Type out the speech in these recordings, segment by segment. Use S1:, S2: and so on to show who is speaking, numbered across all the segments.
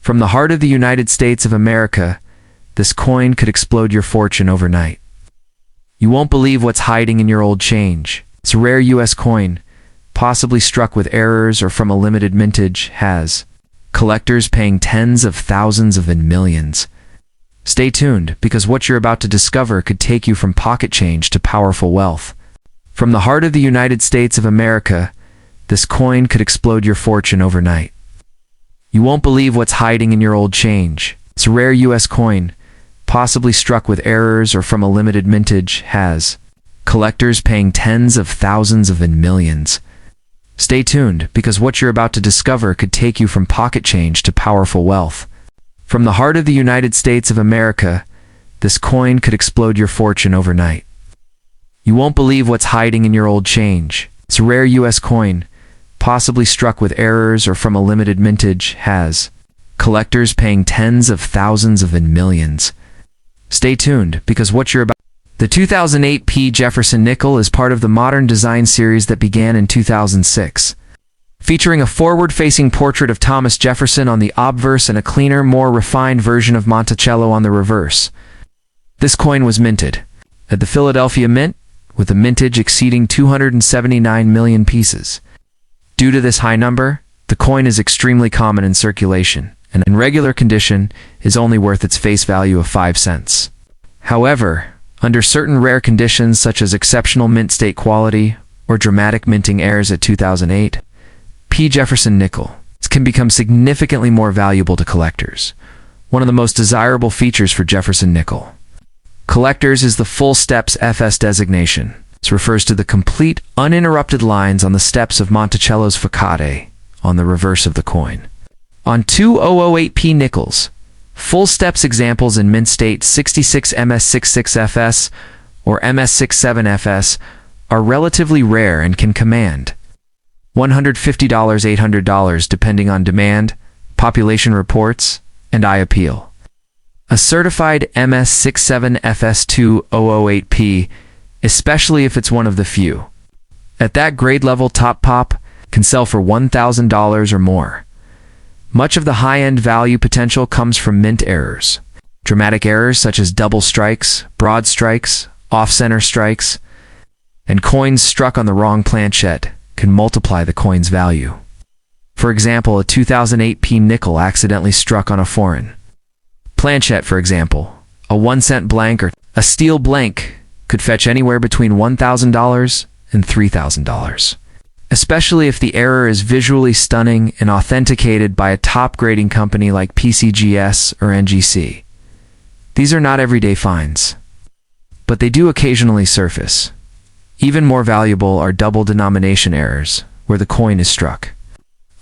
S1: From the heart of the United States of America, this coin could explode your fortune overnight. You won't believe what's hiding in your old change. It's a rare U.S. coin, possibly struck with errors or from a limited mintage, has collectors paying tens of thousands of and millions. Stay tuned, because what you're about to discover could take you from pocket change to powerful wealth. From the heart of the United States of America, this coin could explode your fortune overnight. You won't believe what's hiding in your old change. It's a rare U.S. coin, possibly struck with errors or from a limited mintage, has collectors paying tens of thousands of and millions. Stay tuned, because what you're about to discover could take you from pocket change to powerful wealth. From the heart of the United States of America, this coin could explode your fortune overnight. You won't believe what's hiding in your old change. It's a rare U.S. coin, possibly struck with errors or from a limited mintage, has collectors paying tens of thousands of and millions. Stay tuned, because what you're about... The 2008 P. Jefferson nickel is part of the modern design series that began in 2006. Featuring a forward-facing portrait of Thomas Jefferson on the obverse and a cleaner, more refined version of Monticello on the reverse. This coin was minted at the Philadelphia Mint, with a mintage exceeding 279 million pieces. Due to this high number, the coin is extremely common in circulation, and in regular condition is only worth its face value of 5 cents. However, under certain rare conditions such as exceptional mint state quality or dramatic minting errors at 2008, P. Jefferson nickel can become significantly more valuable to collectors. One of the most desirable features for Jefferson nickel collectors is the full steps FS designation. This refers to the complete, uninterrupted lines on the steps of Monticello's facade on the reverse of the coin. On 2008P nickels, full steps examples in mint state 66 MS66FS or MS67FS are relatively rare and can command $150, $800 depending on demand, population reports, and eye appeal. A certified MS67FS2008P, especially if it's one of the few at that grade level top pop, can sell for $1,000 or more. Much of the high-end value potential comes from mint errors. Dramatic errors such as double strikes, broad strikes, off-center strikes, and coins struck on the wrong planchette can multiply the coin's value. For example, a 2008P nickel accidentally struck on a foreign planchette, for example. A 1-cent blank or a steel blank could fetch anywhere between $1,000 and $3,000. Especially if the error is visually stunning and authenticated by a top grading company like PCGS or NGC. These are not everyday finds, but they do occasionally surface. Even more valuable are double denomination errors, where the coin is struck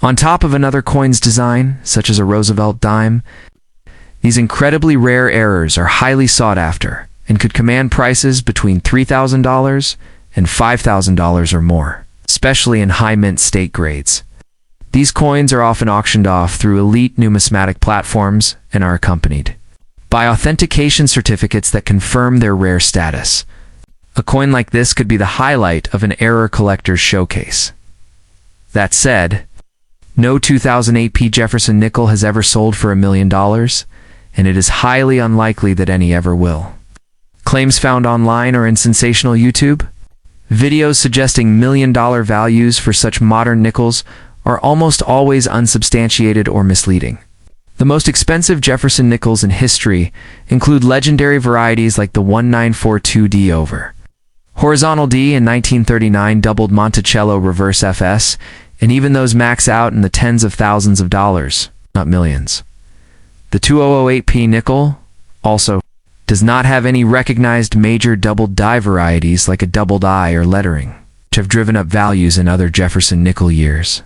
S1: on top of another coin's design, such as a Roosevelt dime. These incredibly rare errors are highly sought after and could command prices between $3,000 and $5,000 or more, especially in high mint state grades. These coins are often auctioned off through elite numismatic platforms and are accompanied by authentication certificates that confirm their rare status. A coin like this could be the highlight of an error collector's showcase. That said, no 2008 P. Jefferson nickel has ever sold for $1 million, and it is highly unlikely that any ever will. Claims found online or in sensational YouTube videos suggesting million-dollar values for such modern nickels are almost always unsubstantiated or misleading. The most expensive Jefferson nickels in history include legendary varieties like the 1942D over horizontal D in 1939 doubled Monticello reverse FS, and even those max out in the tens of thousands of dollars, not millions. The 2008P nickel also does not have any recognized major double die varieties like a double die or lettering, which have driven up values in other Jefferson nickel years.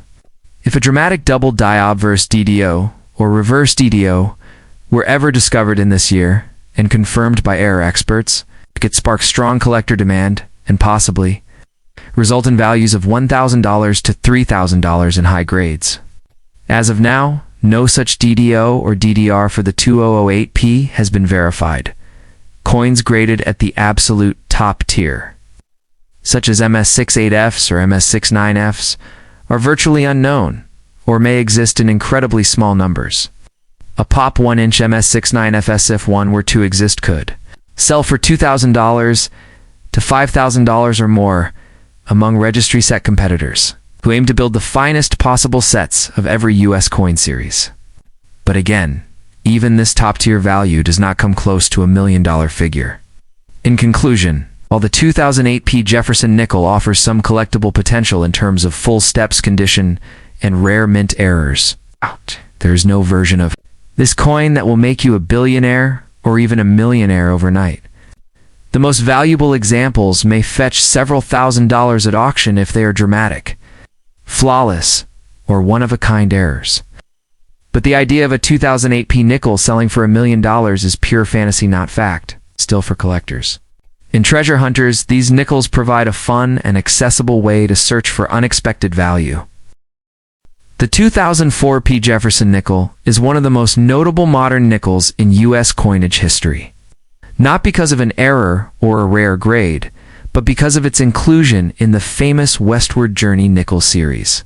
S1: If a dramatic double die obverse DDO or reverse DDO were ever discovered in this year and confirmed by error experts, it could spark strong collector demand and possibly result in values of $1,000 to $3,000 in high grades. As of now, no such DDO or DDR for the 2008P has been verified. Coins graded at the absolute top tier, such as MS68Fs or MS69Fs, are virtually unknown or may exist in incredibly small numbers. A pop 1-inch MS69FS if one were to exist could sell for $2,000 to $5,000 or more among registry set competitors who aim to build the finest possible sets of every US coin series. But again, even this top-tier value does not come close to $1 million figure. In conclusion, while the 2008 P. Jefferson nickel offers some collectible potential in terms of full steps condition and rare mint errors, there is no version of this coin that will make you a billionaire or even a millionaire overnight. The most valuable examples may fetch several $1,000s at auction if they are dramatic, flawless, or one-of-a-kind errors. But the idea of a 2008 P nickel selling for $1 million is pure fantasy, not fact, still for collectors. In treasure hunters, these nickels provide a fun and accessible way to search for unexpected value. The 2004 P. Jefferson nickel is one of the most notable modern nickels in U.S. coinage history. Not because of an error or a rare grade, but because of its inclusion in the famous Westward Journey nickel series.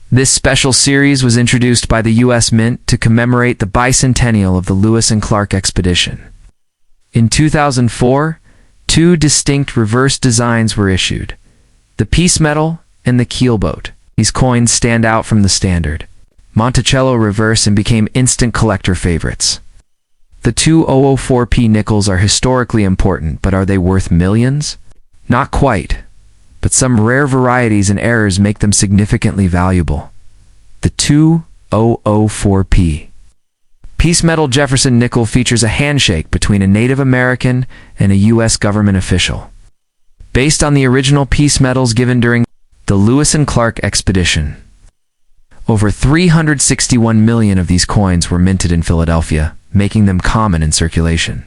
S1: This special series was introduced by the U.S. Mint to commemorate the bicentennial of the Lewis and Clark expedition. In 2004, two distinct reverse designs were issued, the piece metal and the keelboat. These coins stand out from the standard Monticello reverse and became instant collector favorites. The 2004 P nickels are historically important, but are they worth millions? Not quite, but some rare varieties and errors make them significantly valuable. The 2004 P. Piece metal Jefferson nickel features a handshake between a Native American and a U.S. government official. Based on the original piece metals given during the Lewis and Clark expedition. Over 361 million of these coins were minted in Philadelphia, making them common in circulation.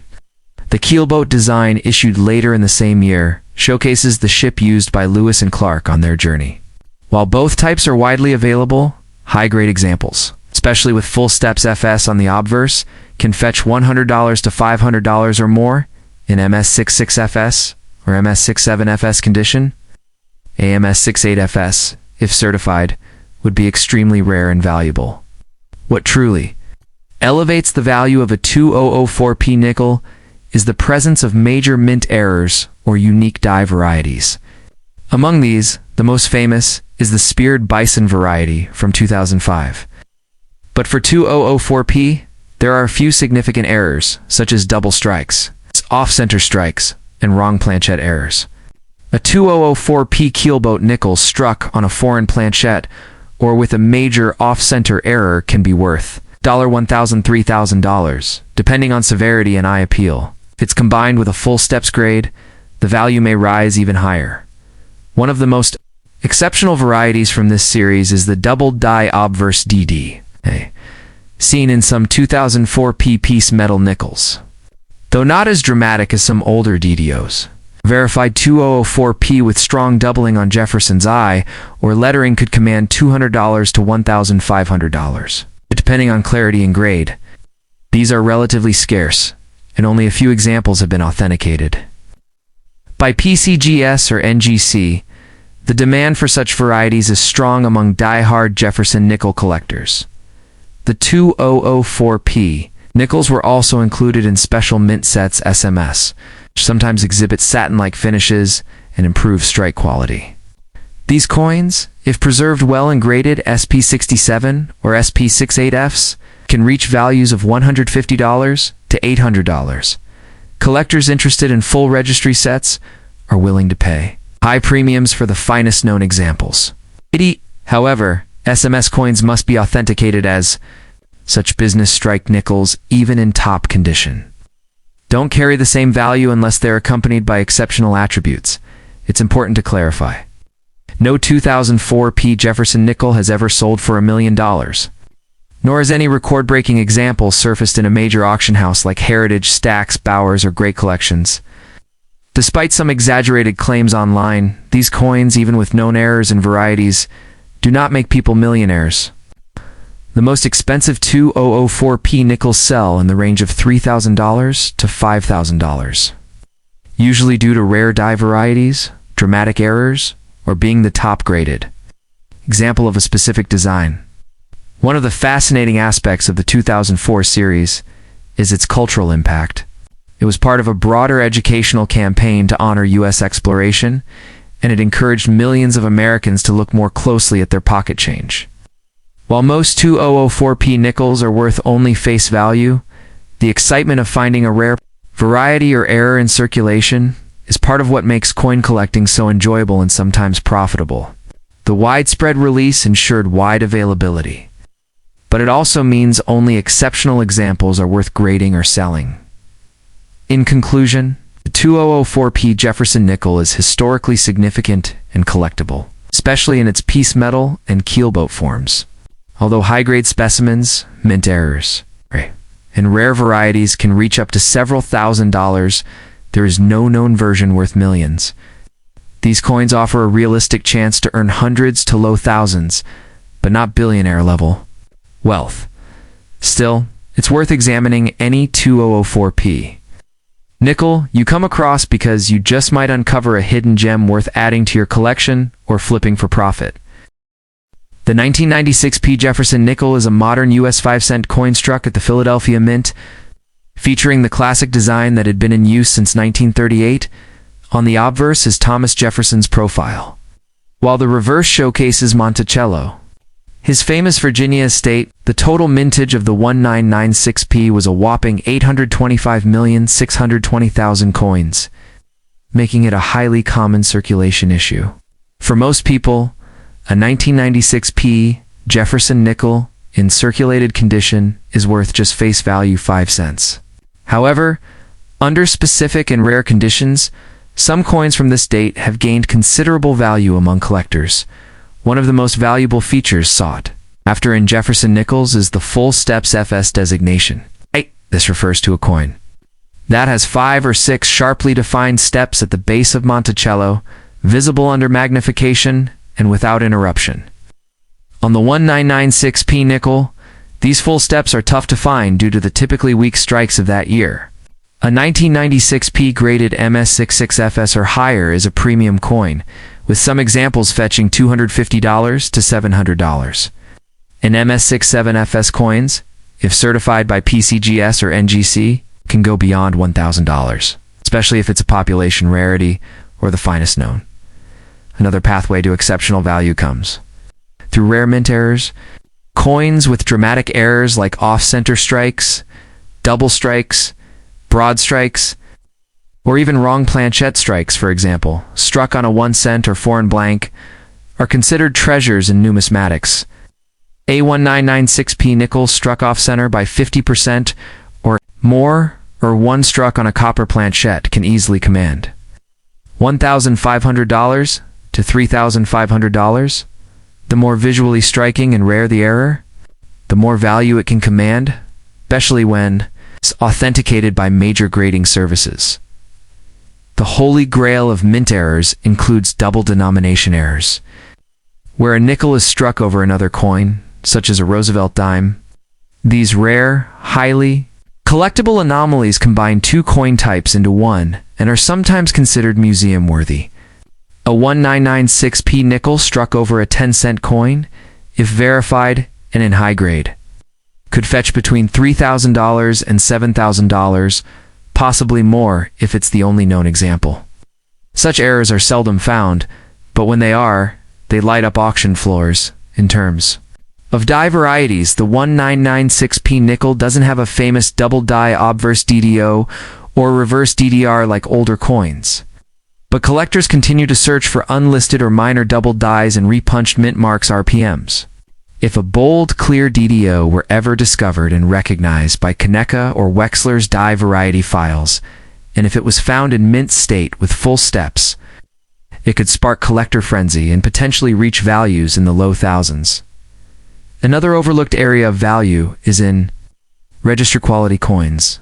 S1: The keelboat design, issued later in the same year, showcases the ship used by Lewis and Clark on their journey. While both types are widely available, high-grade examples, especially with full steps FS on the obverse, can fetch $100 to $500 or more in MS66FS or MS67FS condition. AMS68FS, if certified, would be extremely rare and valuable. What truly elevates the value of a 2004 P nickel is the presence of major mint errors or unique die varieties. Among these, the most famous is the speared bison variety from 2005. But for 2004 P, there are a few significant errors, such as double strikes, off-center strikes, and wrong planchette errors. A 2004 P keelboat nickel struck on a foreign planchette or with a major off-center error can be worth $1,000 to $3,000, depending on severity and eye appeal. If it's combined with a full steps grade, the value may rise even higher. One of the most exceptional varieties from this series is the double die obverse DD, seen in some 2004 P piece metal nickels. Though not as dramatic as some older DDOs. Verified 2004 P with strong doubling on Jefferson's eye or lettering could command $200 to $1,500, depending on clarity and grade. These are relatively scarce, and only a few examples have been authenticated. By PCGS or NGC, the demand for such varieties is strong among die-hard Jefferson nickel collectors. The 2004 P nickels were also included in special mint sets SMS, which sometimes exhibit satin-like finishes and improve strike quality. These coins, if preserved well and graded SP67 or SP68Fs, can reach values of $150 to $800. Collectors interested in full registry sets are willing to pay high premiums for the finest known examples. However, SMS coins must be authenticated as such business strike nickels even in top condition. Don't carry the same value unless they're accompanied by exceptional attributes. It's important to clarify. No 2004 P. Jefferson nickel has ever sold for $1 million. Nor has any record-breaking example surfaced in a major auction house like Heritage, Stax, Bowers, or Great Collections. Despite some exaggerated claims online, these coins, even with known errors and varieties, do not make people millionaires. The most expensive 2004 P nickels sell in the range of $3,000 to $5,000, usually due to rare die varieties, dramatic errors, or being the top graded. Example of a specific design. One of the fascinating aspects of the 2004 series is its cultural impact. It was part of a broader educational campaign to honor U.S. exploration, and it encouraged millions of Americans to look more closely at their pocket change. While most 2004p nickels are worth only face value, the excitement of finding a rare variety or error in circulation is part of what makes coin collecting so enjoyable and sometimes profitable. The widespread release ensured wide availability, but it also means only exceptional examples are worth grading or selling. In conclusion, the 2004p Jefferson nickel is historically significant and collectible, especially in its piece metal and keelboat forms. Although high-grade specimens, mint errors, and rare varieties can reach up to several $1,000s, there is no known version worth millions. These coins offer a realistic chance to earn hundreds to low thousands, but not billionaire-level wealth. Still, it's worth examining any 2004p nickel you come across because you just might uncover a hidden gem worth adding to your collection or flipping for profit. The 1996p Jefferson nickel is a modern US 5-cent coin struck at the Philadelphia Mint, featuring the classic design that had been in use since 1938. On the obverse is Thomas Jefferson's profile, while the reverse showcases Monticello, his famous Virginia estate. The total mintage of the 1996p was a whopping 825,620,000 coins, making it a highly common circulation issue. For most people, a 1996p Jefferson nickel in circulated condition is worth just face value 5 cents. However, under specific and rare conditions, some coins from this date have gained considerable value among collectors. One of the most valuable features sought after in Jefferson nickels is the full steps FS designation. This refers to a coin that has 5 or 6 sharply defined steps at the base of Monticello, visible under magnification and without interruption. On the 1996p nickel, these full steps are tough to find due to the typically weak strikes of that year. A 1996p graded MS66FS or higher is a premium coin, with some examples fetching $250 to $700. And MS67FS coins, if certified by PCGS or NGC, can go beyond $1,000, especially if it's a population rarity or the finest known. Another pathway to exceptional value comes through rare mint errors. Coins with dramatic errors like off-center strikes, double strikes, broad strikes, or even wrong planchette strikes, for example, struck on a 1 cent or foreign blank, are considered treasures in numismatics. A 1996p nickel struck off-center by 50% or more, or one struck on a copper planchette can easily command $1,500 to $3,500. The more visually striking and rare the error, the more value it can command, especially when it's authenticated by major grading services. The holy grail of mint errors includes double denomination errors, where a nickel is struck over another coin, such as a Roosevelt dime. These rare, highly collectible anomalies combine 2 coin types into one and are sometimes considered museum-worthy. A 1996p nickel struck over a 10-cent coin, if verified and in high grade, could fetch between $3,000 and $7,000, possibly more if it's the only known example. Such errors are seldom found, but when they are, they light up auction floors. In terms of die varieties, the 1996p nickel doesn't have a famous double die obverse DDO or reverse DDR like older coins. But collectors continue to search for unlisted or minor double dies and repunched mint marks RPMs. If a bold, clear DDO were ever discovered and recognized by Kaneka or Wexler's die variety files, and if it was found in mint state with full steps, it could spark collector frenzy and potentially reach values in the low thousands. Another overlooked area of value is in register quality coins.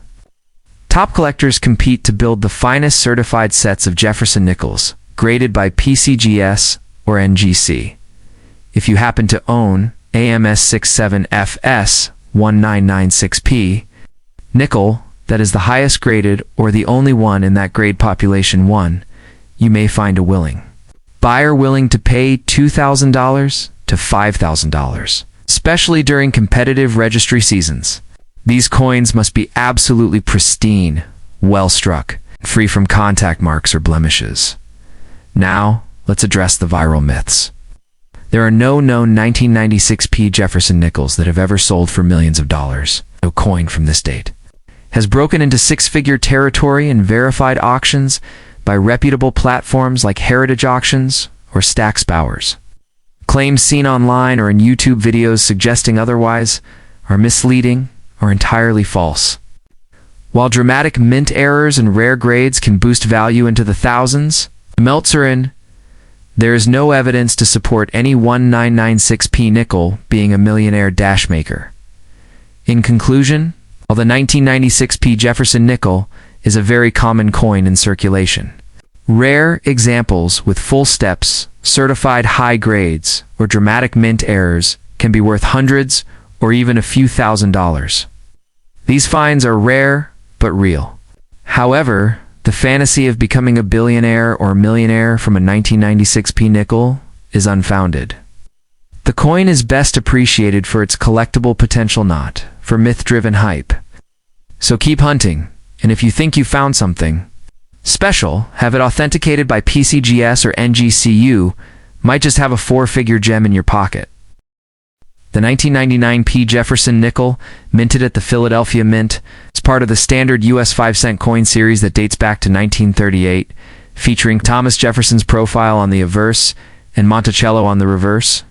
S1: Top collectors compete to build the finest certified sets of Jefferson nickels, graded by PCGS or NGC. If you happen to own AMS67FS 1996p nickel that is the highest graded or the only one in that grade population 1, you may find a willing buyer willing to pay $2,000 to $5,000. especially during competitive registry seasons. These coins must be absolutely pristine, well struck, free from contact marks or blemishes. Now, let's address the viral myths. There are no known 1996 P. Jefferson nickels that have ever sold for millions of dollars. No coin from this date has broken into six-figure territory in verified auctions by reputable platforms like Heritage Auctions or Stack's Bowers. Claims seen online or in YouTube videos suggesting otherwise are misleading or entirely false. While dramatic mint errors and rare grades can boost value into the thousands, there is no evidence to support any 1996p nickel being a millionaire dash maker. In conclusion, while the 1996p Jefferson nickel is a very common coin in circulation, rare examples with full steps, certified high grades, or dramatic mint errors can be worth hundreds or even a few $1,000s. These finds are rare but real. However, the fantasy of becoming a billionaire or millionaire from a 1996p nickel is unfounded. The coin is best appreciated for its collectible potential, not for myth-driven hype. So keep hunting, and if you think you found something special, have it authenticated by PCGS or NGCU, might just have a four-figure gem in your pocket. The 1999 P. Jefferson nickel, minted at the Philadelphia Mint, is part of the standard U.S. 5-cent coin series that dates back to 1938, featuring Thomas Jefferson's profile on the obverse and Monticello on the reverse.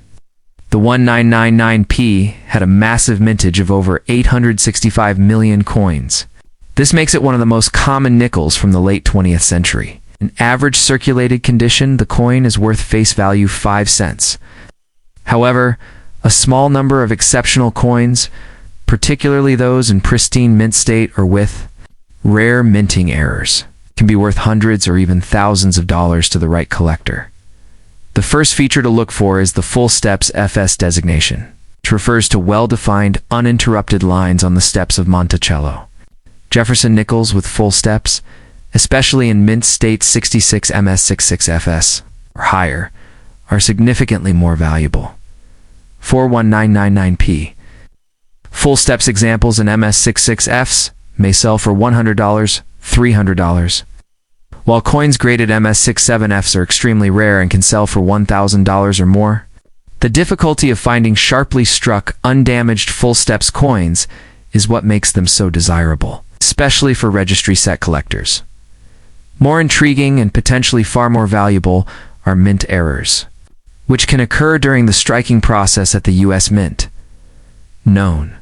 S1: The 1999P had a massive mintage of over 865 million coins. This makes it one of the most common nickels from the late 20th century. In average circulated condition, the coin is worth face value 5 cents. However, a small number of exceptional coins, particularly those in pristine mint state or with rare minting errors, can be worth hundreds or even thousands of dollars to the right collector. The first feature to look for is the full steps FS designation, which refers to well-defined, uninterrupted lines on the steps of Monticello. Jefferson nickels with full steps, especially in mint state 66 MS66FS or higher, are significantly more valuable. 41999P. Full steps examples in MS66Fs may sell for $100, $300. While coins graded MS67Fs are extremely rare and can sell for $1,000 or more, the difficulty of finding sharply struck, undamaged full steps coins is what makes them so desirable, especially for registry set collectors. More intriguing and potentially far more valuable are mint errors, which can occur during the striking process at the U.S. Mint. Known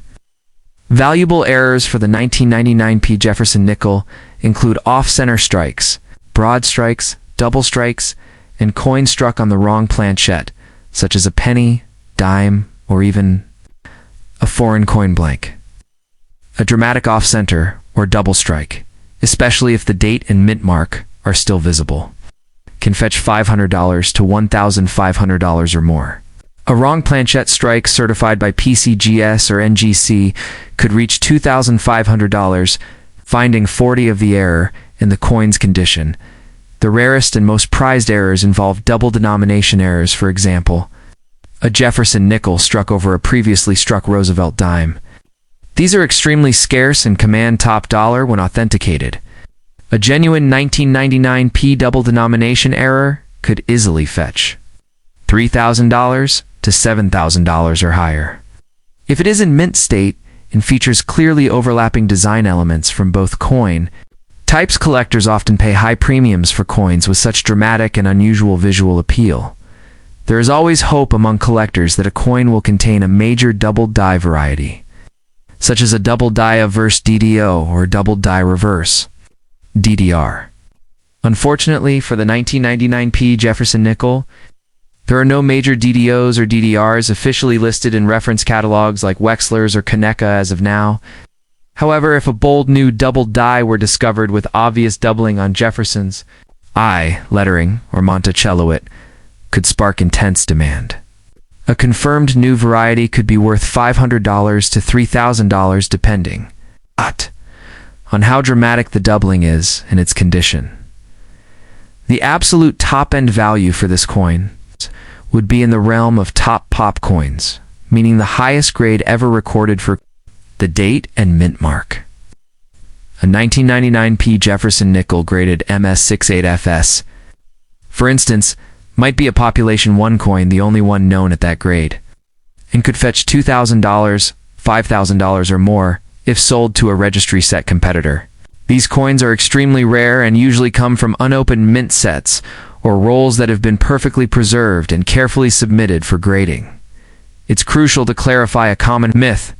S1: valuable errors for the 1999 P. Jefferson nickel include off-center strikes, broad strikes, double strikes, and coins struck on the wrong planchette, such as a penny, dime, or even a foreign coin blank. A dramatic off-center or double strike, especially if the date and mint mark are still visible, can fetch $500 to $1,500 or more. A wrong planchette strike certified by PCGS or NGC could reach $2,500, finding 40 of the error in the coin's condition. The rarest and most prized errors involve double denomination errors, for example, a Jefferson nickel struck over a previously struck Roosevelt dime. These are extremely scarce and command top dollar when authenticated. A genuine 1999 P double denomination error could easily fetch $3,000 to $7,000 or higher. If it is in mint state and features clearly overlapping design elements from both coin types, collectors often pay high premiums for coins with such dramatic and unusual visual appeal. There is always hope among collectors that a coin will contain a major double die variety, such as a double die obverse DDO or double die reverse DDR. Unfortunately for the 1999 P. Jefferson nickel, there are no major DDOs or DDRs officially listed in reference catalogs like Wexler's or Kaneka as of now. However, if a bold new double die were discovered with obvious doubling on Jefferson's I lettering or Monticello, it could spark intense demand. A confirmed new variety could be worth $500 to $3,000 depending on how dramatic the doubling is and its condition. The absolute top-end value for this coin would be in the realm of top pop coins, meaning the highest grade ever recorded for the date and mint mark. A 1999p Jefferson nickel graded MS68FS, for instance, might be a population 1 coin, the only one known at that grade, and could fetch $2,000, $5,000 or more if sold to a registry set competitor. These coins are extremely rare and usually come from unopened mint sets or rolls that have been perfectly preserved and carefully submitted for grading. It's crucial to clarify a common myth.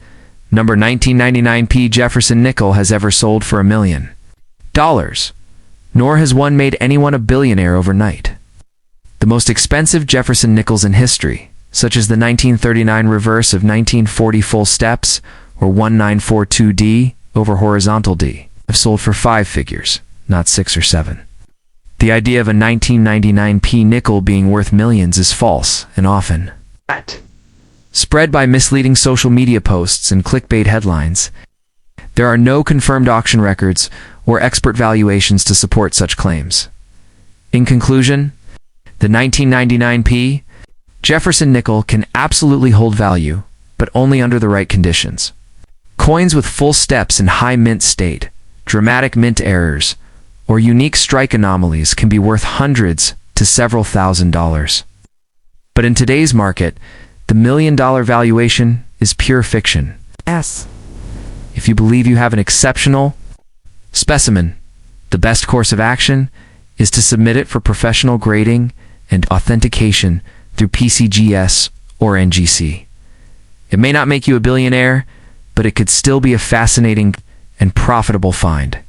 S1: Number 1999p Jefferson nickel has ever sold for $1 million. Nor has one made anyone a billionaire overnight. The most expensive Jefferson nickels in history, such as the 1939 reverse of 1940 full steps or 1942D over horizontal D, have sold for 5 figures, not 6 or 7. The idea of a 1999p nickel being worth millions is false and often spread by misleading social media posts and clickbait headlines. There are no confirmed auction records or expert valuations to support such claims. In conclusion, the 1999p Jefferson nickel can absolutely hold value, but only under the right conditions. Coins with full steps in high mint state, dramatic mint errors, or unique strike anomalies can be worth hundreds to several $1,000s. But in today's market, the $1 million valuation is pure fiction. If you believe you have an exceptional specimen, the best course of action is to submit it for professional grading and authentication through PCGS or NGC. It may not make you a billionaire, but it could still be a fascinating and profitable find.